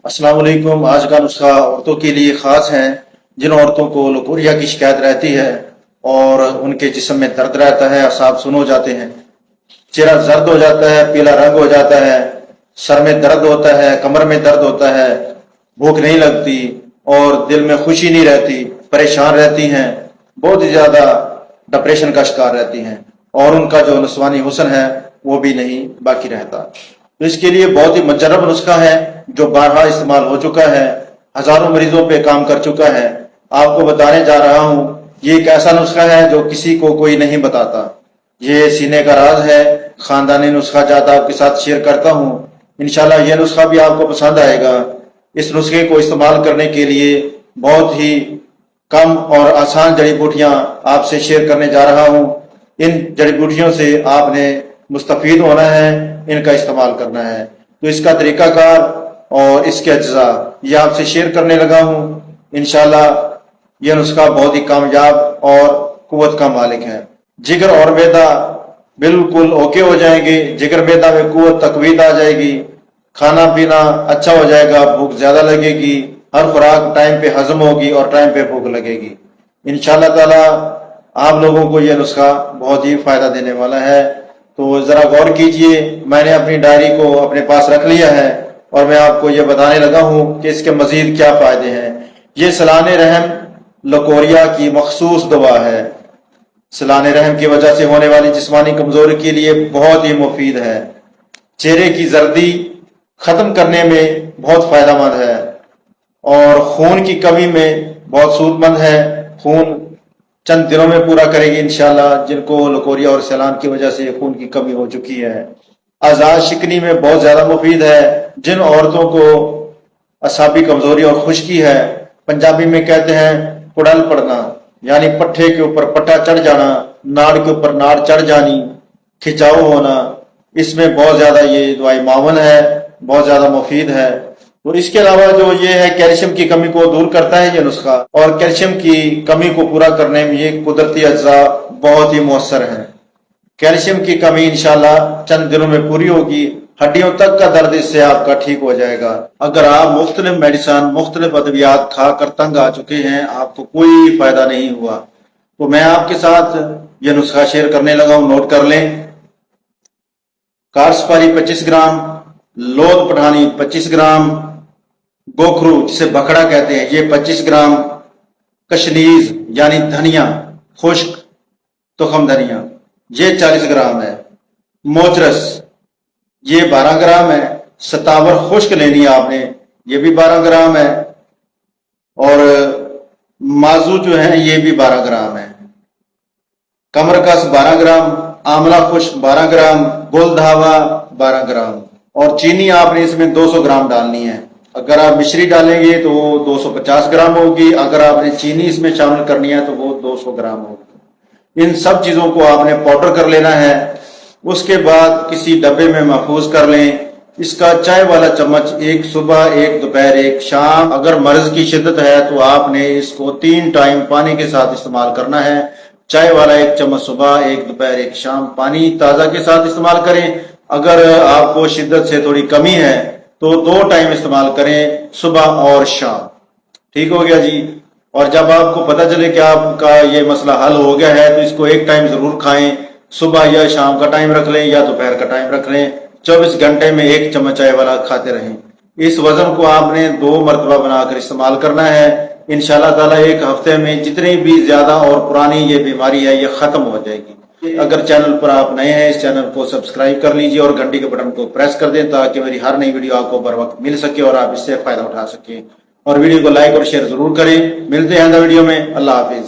अस्सलाम वालेकुम। आज का नुस्खा औरतों के लिए ख़ास है। जिन औरतों को लकोरिया की शिकायत रहती है और उनके जिस्म में दर्द रहता है, असाब सुन हो जाते हैं, चेहरा जर्द हो जाता है, पीला रंग हो जाता है, सर में दर्द होता है, कमर में दर्द होता है, भूख नहीं लगती और दिल में खुशी नहीं रहती, परेशान रहती हैं, बहुत ही ज़्यादा डिप्रेशन का शिकार रहती हैं और उनका जो नस्वानी हुस्न है वो भी नहीं बाकी रहता। तो इसके लिए बहुत ही मुजर्रब नुस्खा है जो बारहा इस्तेमाल हो चुका है, हजारों मरीजों पे काम कर चुका है। आपको बताने जा रहा हूँ, ये एक ऐसा नुस्खा है जो किसी को कोई नहीं बताता। ये सीने का राज है, खानदानी नुस्खा जाता आपके साथ शेयर करता हूँ। इंशाल्लाह ये नुस्खा भी आपको पसंद आएगा। इस नुस्खे को इस्तेमाल करने के लिए बहुत ही कम और आसान जड़ी बूटियां आपसे शेयर करने जा रहा हूँ। इन जड़ी बूटियों से आपने मुस्तफीद होना है, इनका इस्तेमाल करना है। तो इसका तरीकाकार और इसके अज्जा ये आपसे शेयर करने लगा हूँ। इंशाल्लाह यह नुस्खा बहुत ही कामयाब और कुव्वत का मालिक है। जिगर और मैदा बिल्कुल ओके हो जाएंगे, जिगर मैदा में कुव्वत तकवीत आ जाएगी, खाना पीना अच्छा हो जाएगा, भूख ज्यादा लगेगी, हर खुराक टाइम पे हजम होगी और टाइम पे भूख लगेगी। इंशाल्लाह ताला आप लोगों को यह नुस्खा बहुत ही फायदा देने वाला है। तो जरा गौर कीजिए, मैंने अपनी डायरी को अपने पास रख लिया है और मैं आपको ये बताने लगा हूँ कि इसके मजीद क्या फायदे हैं। ये सलाने रहम लकोरिया की मखसूस दवा है। सलाने रहम की वजह से होने वाली जिस्मानी कमजोरी के लिए बहुत ही मुफीद है। चेहरे की जर्दी खत्म करने में बहुत फायदेमंद है और खून की कमी में बहुत सूदमंद है। खून चंद दिनों में पूरा करेगी इंशाल्लाह, जिनको लकोरिया और सैलान की वजह से खून की कमी हो चुकी है। आजाद शिकनी में बहुत ज्यादा मुफीद है। जिन औरतों को असाबी कमजोरी और खुश्की है, पंजाबी में कहते हैं कुड़ल पड़ना, यानी पट्ठे के ऊपर पट्टा चढ़ जाना, नाड़ के ऊपर नाड़ चढ़ जानी, खिंचाव होना, इसमें बहुत ज्यादा ये दवाई मावन है, बहुत ज्यादा मुफीद है। तो इसके अलावा जो ये है, कैल्शियम की कमी को दूर करता है ये नुस्खा, और कैल्शियम की कमी को पूरा करने में ये कुदरती अज्जा बहुत ही मुअस्सर है। कैल्शियम की कमी इंशाल्लाह चंद दिनों में पूरी होगी, हड्डियों तक का दर्द इससे आपका ठीक हो जाएगा। अगर आप मुख्तलिफ मेडिसन, मुख्तलिफ अद्वियात खाकर तंग आ चुके हैं, आपको कोई फायदा नहीं हुआ, तो मैं आपके साथ यह नुस्खा शेयर करने लगा हूं, नोट कर लें। कार सुपारी 25 ग्राम, लोद पठानी 25 ग्राम, गोखरू जिसे बखड़ा कहते हैं ये 25 ग्राम, कशनीज यानी धनिया, खुश्क तुखम धनिया ये 40 ग्राम है, मोचरस ये 12 ग्राम है, सतावर खुश्क लेनी है आपने, ये भी 12 ग्राम है, और माजू जो है ये भी 12 ग्राम है, कमरकस 12 ग्राम, आंवला खुश्क 12 ग्राम, गुलधावा 12 ग्राम, और चीनी आपने इसमें 200 ग्राम डालनी है। अगर आप मिश्री डालेंगे तो वो 250 ग्राम होगी, अगर आपने चीनी इसमें शामिल करनी है तो वो 200 ग्राम होगी। इन सब चीजों को आपने पाउडर कर लेना है। उसके बाद किसी डब्बे में महफूज कर लें। इसका चाय वाला चम्मच, एक सुबह, एक दोपहर, एक शाम। अगर मर्ज की शिद्दत है तो आपने इसको 3 टाइम पानी के साथ इस्तेमाल करना है। चाय वाला 1 चम्मच सुबह, 1 दोपहर, 1 शाम, पानी ताजा के साथ इस्तेमाल करें। अगर आपको शिद्दत से थोड़ी कमी है तो 2 टाइम इस्तेमाल करें, सुबह और शाम। ठीक हो गया जी। और जब आपको पता चले कि आपका ये मसला हल हो गया है तो इसको 1 टाइम जरूर खाएं, सुबह या शाम का टाइम रख लें या दोपहर का टाइम रख लें। 24 घंटे में 1 चम्मच चाय वाला खाते रहें। इस वजन को आपने 2 मरतबा बनाकर इस्तेमाल करना है। इंशाल्लाह ताला 1 हफ्ते में जितनी भी ज्यादा और पुरानी ये बीमारी है ये खत्म हो जाएगी। अगर चैनल पर आप नए हैं, इस चैनल को सब्सक्राइब कर लीजिए और घंटी के बटन को प्रेस कर दें ताकि मेरी हर नई वीडियो आपको बर वक्त मिल सके और आप इससे फायदा उठा सकें। और वीडियो को लाइक और शेयर जरूर करें। मिलते हैं अगली वीडियो में। अल्लाह हाफिज।